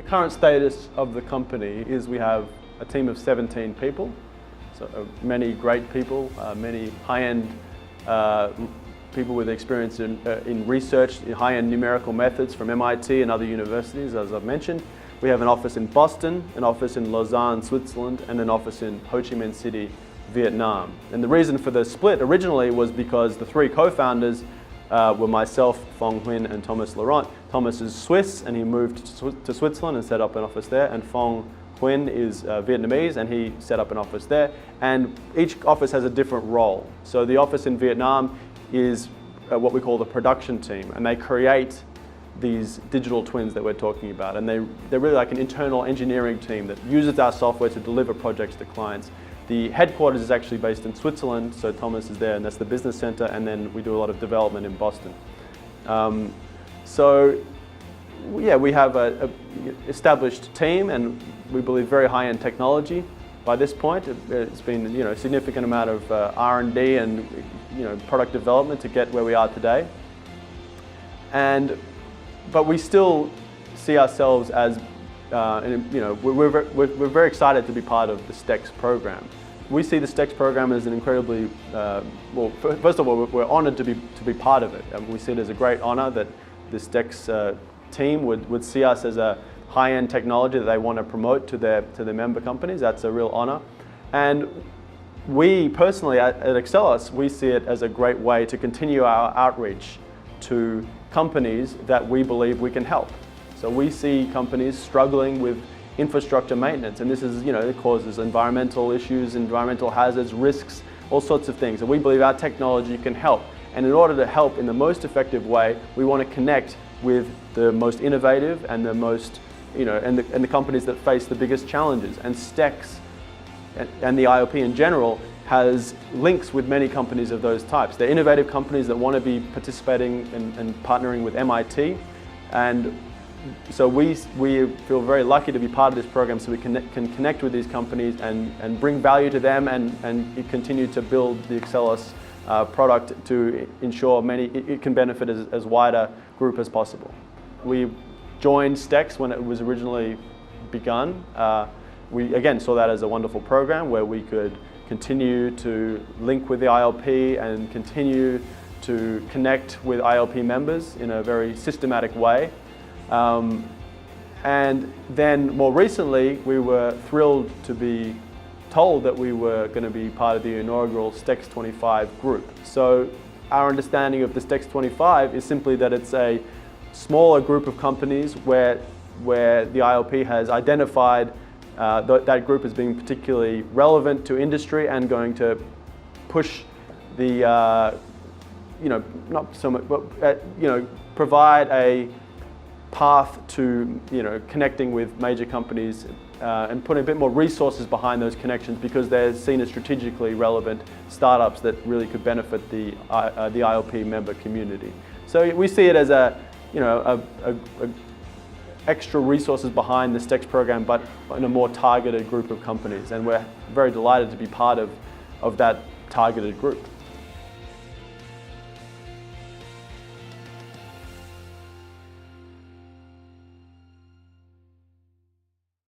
current status of the company is we have a team of 17 people, so many great people, many high-end people with experience in research, in high-end numerical methods from MIT and other universities, as I've mentioned. We have an office in Boston, an office in Lausanne, Switzerland, and an office in Ho Chi Minh City, Vietnam. And the reason for the split originally was because the three co-founders were myself, Phong Huynh, and Thomas Laurent. Thomas is Swiss, and he moved to Switzerland and set up an office there, and Phong Huynh is Vietnamese, and he set up an office there. And each office has a different role. So the office in Vietnam is what we call the production team, and they create these digital twins that we're talking about. And they're really like an internal engineering team that uses our software to deliver projects to clients. The headquarters is actually based in Switzerland, so Thomas is there, and that's the business center, and then we do a lot of development in Boston. So yeah, we have an established team, and we believe very high-end technology. By this point, it's been a significant amount of R&D and product development to get where we are today. But we still see ourselves as we're very excited to be part of the STEX program. We see the STEX program as an incredibly, well, first of all, we're honored to be part of it. We see it as a great honor that the STEX team would see us as a high-end technology that they want to promote to their member companies. That's a real honor. And we personally at Akselos, we see it as a great way to continue our outreach to companies that we believe we can help. So we see companies struggling with infrastructure maintenance, and this is, it causes environmental issues, environmental hazards, risks, all sorts of things. And we believe our technology can help. And in order to help in the most effective way, we want to connect with the most innovative and the most, and the companies that face the biggest challenges. And STEX and the ILP in general has links with many companies of those types. They're innovative companies that want to be participating and partnering with MIT. And so we feel very lucky to be part of this program, so we can connect with these companies and bring value to them and continue to build the Akselos product to ensure it can benefit as wide a group as possible. We joined STEX when it was originally begun. We again saw that as a wonderful program where we could continue to link with the ILP and continue to connect with ILP members in a very systematic way. And then more recently, we were thrilled to be told that we were going to be part of the inaugural STEX 25 group. So our understanding of the STEX 25 is simply that it's a smaller group of companies where the ILP has identified that group as being particularly relevant to industry and going to push the, not so much, but provide a path to connecting with major companies and putting a bit more resources behind those connections because they're seen as strategically relevant startups that really could benefit the ILP member community. So we see it as extra resources behind the STEX program, but in a more targeted group of companies, and we're very delighted to be part of that targeted group.